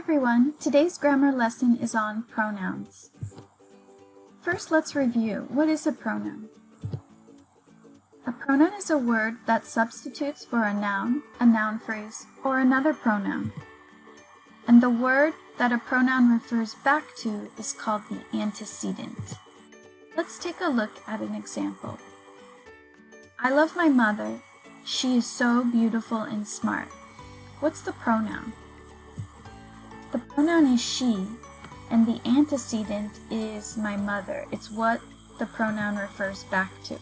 everyone, today's grammar lesson is on pronouns. First, let's review. What is a pronoun? A pronoun is a word that substitutes for a noun phrase, or another pronoun. And the word that a pronoun refers back to is called the antecedent. Let's take a look at an example. I love my mother. She is so beautiful and smart. What's the pronoun? The pronoun is she, and the antecedent is my mother. It's what the pronoun refers back to.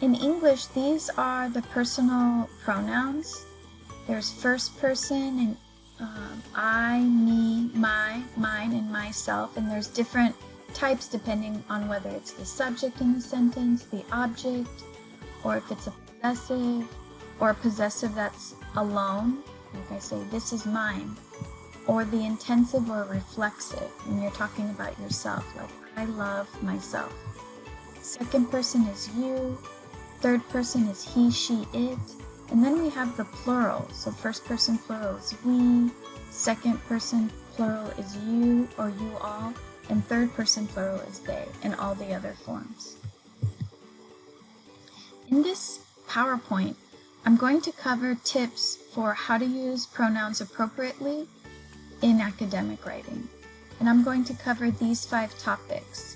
In English, these are the personal pronouns. There's first person and I, me, my, mine, and myself, and there's different types depending on whether it's the subject in the sentence, the object, or if it's a possessive that's alone. Like I say, this is mine, or the intensive or reflexive when you're talking about yourself, like I love myself. Second person is you, third person is he, she, it, and then we have the plural. So first person plural is we, second person plural is you or you all, and third person plural is they, and all the other forms. In this PowerPoint, I'm going to cover tips for how to use pronouns appropriately in academic writing. And I'm going to cover these 5 topics: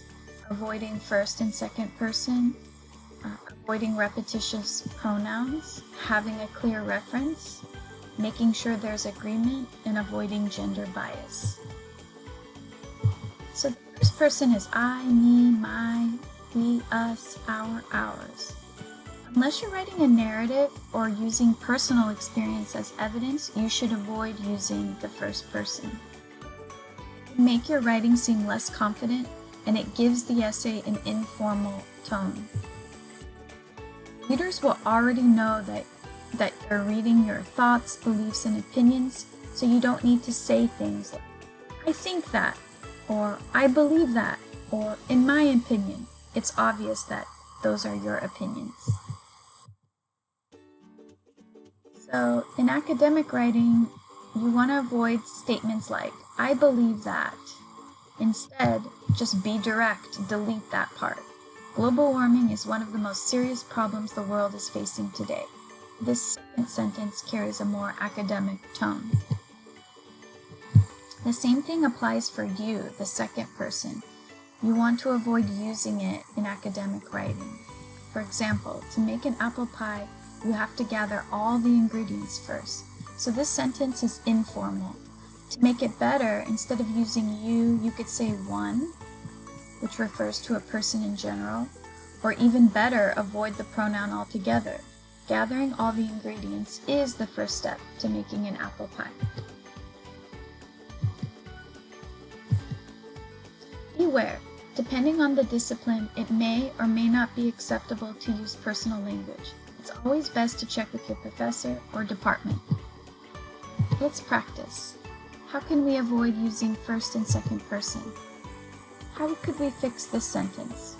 avoiding first and second person, avoiding repetitious pronouns, having a clear reference, making sure there's agreement, and avoiding gender bias. So the first person is I, me, my, we, us, our, ours. Unless you're writing a narrative or using personal experience as evidence, you should avoid using the first person. It can make your writing seem less confident, and it gives the essay an informal tone. Readers will already know that you're reading your thoughts, beliefs, and opinions, so you don't need to say things like, I think that, or I believe that, or in my opinion. It's obvious that those are your opinions. So in academic writing, you want to avoid statements like, I believe that. Instead, just be direct, delete that part. Global warming is one of the most serious problems the world is facing today. This second sentence carries a more academic tone. The same thing applies for you, the second person. You want to avoid using it in academic writing. For example, to make an apple pie, you have to gather all the ingredients first. So this sentence is informal. To make it better, instead of using you could say one, which refers to a person in general, or even better, avoid the pronoun altogether. Gathering all the ingredients is the first step to making an apple pie. Beware, depending on the discipline, it may or may not be acceptable to use personal language. It's always best to check with your professor or department. Let's practice. How can we avoid using first and second person? How could we fix this sentence?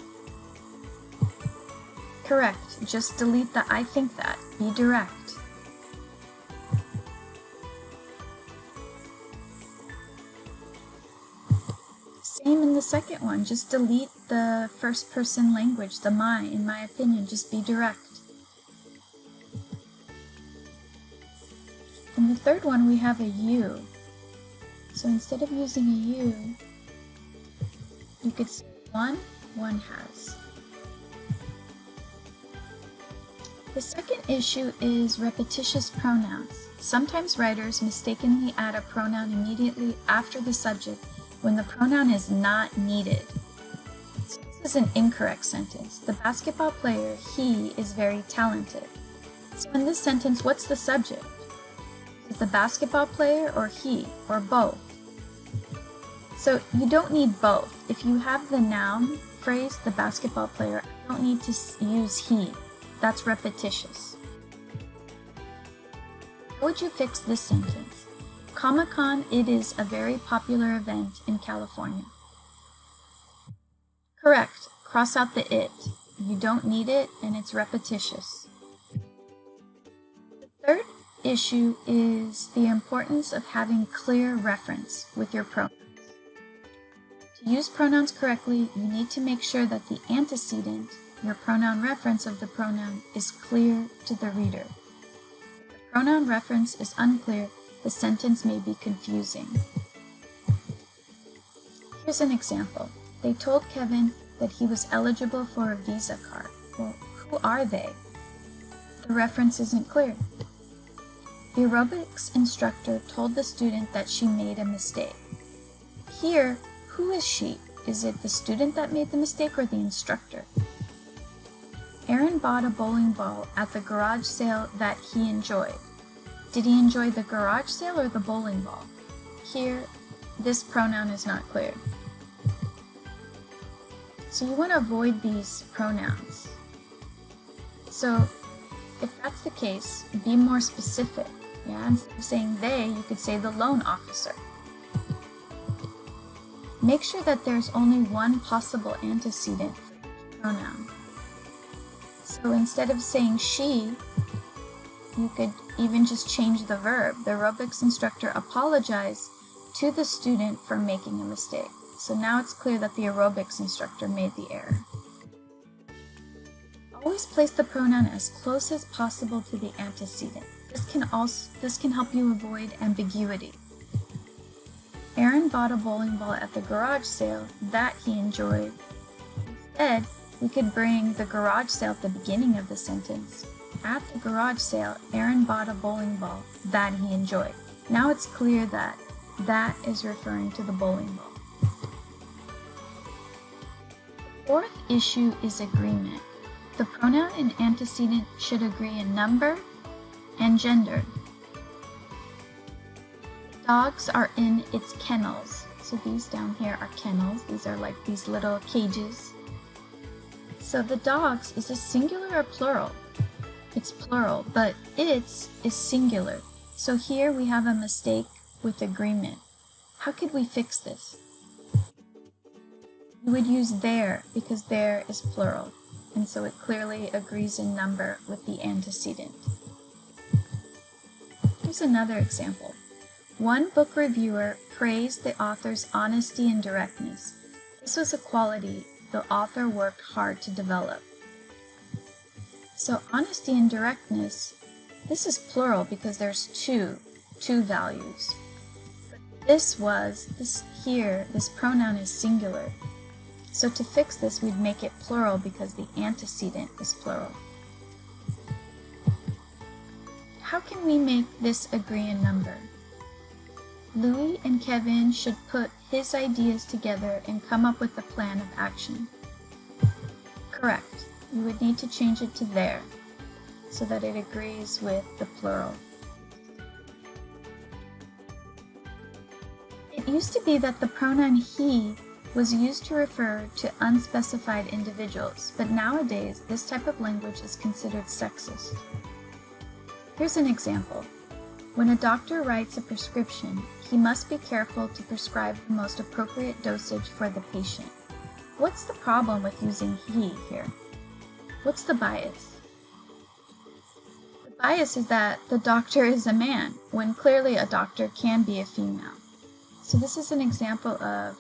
Correct, just delete the I think that. Be direct. Same in the second one, just delete the first person language, the my, in my opinion, just be direct. In the third one, we have a you. So instead of using a you could say one has. The second issue is repetitious pronouns. Sometimes writers mistakenly add a pronoun immediately after the subject when the pronoun is not needed. So this is an incorrect sentence. The basketball player, he, is very talented. So in this sentence, what's the subject? Is it the basketball player or he, or both? So you don't need both. If you have the noun phrase, the basketball player, you don't need to use he. That's repetitious. How would you fix this sentence? Comic-Con, it is a very popular event in California. Correct. Cross out the it. You don't need it, and it's repetitious. The third issue is the importance of having clear reference with your pronouns. To use pronouns correctly, you need to make sure that the antecedent, your pronoun reference of the pronoun, is clear to the reader. If the pronoun reference is unclear, the sentence may be confusing. Here's an example. They told Kevin that he was eligible for a Visa card. Well, who are they? The reference isn't clear. The aerobics instructor told the student that she made a mistake. Here, who is she? Is it the student that made the mistake or the instructor? Aaron bought a bowling ball at the garage sale that he enjoyed. Did he enjoy the garage sale or the bowling ball? Here, this pronoun is not clear. So you want to avoid these pronouns. So if that's the case, be more specific. Yeah, instead of saying they, you could say the loan officer. Make sure that there's only one possible antecedent for each pronoun. So instead of saying she, you could even just change the verb. The aerobics instructor apologized to the student for making a mistake. So now it's clear that the aerobics instructor made the error. Always place the pronoun as close as possible to the antecedent. This can help you avoid ambiguity. Aaron bought a bowling ball at the garage sale that he enjoyed. Instead, we could bring the garage sale at the beginning of the sentence. At the garage sale, Aaron bought a bowling ball that he enjoyed. Now it's clear that that is referring to the bowling ball. The fourth issue is agreement. The pronoun and antecedent should agree in number and gender. The dogs are in its kennels. So these down here are kennels. These are like these little cages. So the dogs is a singular or plural? It's plural, but its is singular. So here we have a mistake with agreement. How could we fix this? You would use their because their is plural, and so it clearly agrees in number with the antecedent. Here's another example. One book reviewer praised the author's honesty and directness. This was a quality the author worked hard to develop. So honesty and directness, this is plural because there's two values. This pronoun is singular. So to fix this, we'd make it plural because the antecedent is plural. How can we make this agree in number? Louis and Kevin should put his ideas together and come up with a plan of action. Correct. You would need to change it to their so that it agrees with the plural. It used to be that the pronoun he was used to refer to unspecified individuals, but nowadays this type of language is considered sexist. Here's an example. When a doctor writes a prescription, he must be careful to prescribe the most appropriate dosage for the patient. What's the problem with using he here? What's the bias? The bias is that the doctor is a man, when clearly a doctor can be a female. So this is an example of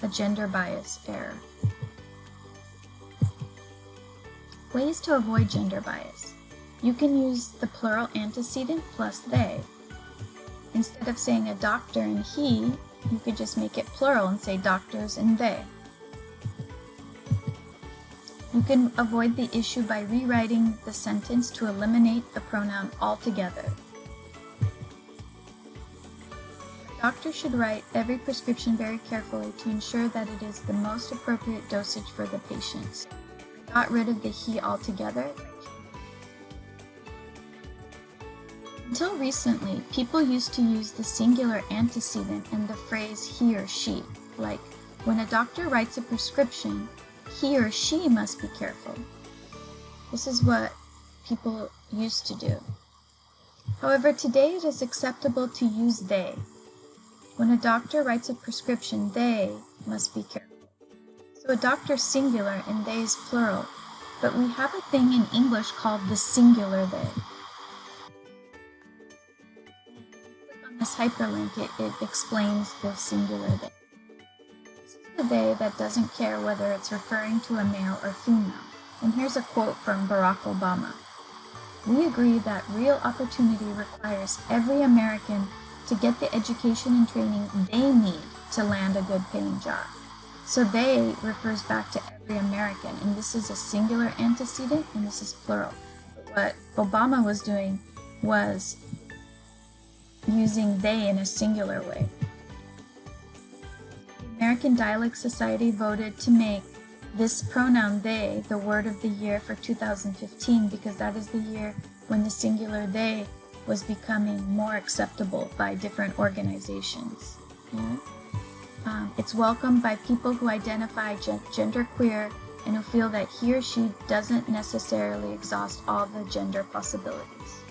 a gender bias error. Ways to avoid gender bias. You can use the plural antecedent plus they. Instead of saying a doctor and he, you could just make it plural and say doctors and they. You can avoid the issue by rewriting the sentence to eliminate the pronoun altogether. The doctor should write every prescription very carefully to ensure that it is the most appropriate dosage for the patient. I got rid of the he altogether. Until recently, people used to use the singular antecedent in the phrase he or she, like, when a doctor writes a prescription, he or she must be careful. This is what people used to do. However, today it is acceptable to use they. When a doctor writes a prescription, they must be careful. So a doctor singular and they is plural, but we have a thing in English called the singular they. this hyperlink, it explains the singular they. This is the they that doesn't care whether it's referring to a male or female. And here's a quote from Barack Obama. "We agree that real opportunity requires every American to get the education and training they need to land a good paying job." So they refers back to every American, and this is a singular antecedent and this is plural. What Obama was doing was using they in a singular way. The American Dialect Society voted to make this pronoun they the word of the year for 2015 because that is the year when the singular they was becoming more acceptable by different organizations. Yeah? It's welcomed by people who identify genderqueer and who feel that he or she doesn't necessarily exhaust all the gender possibilities.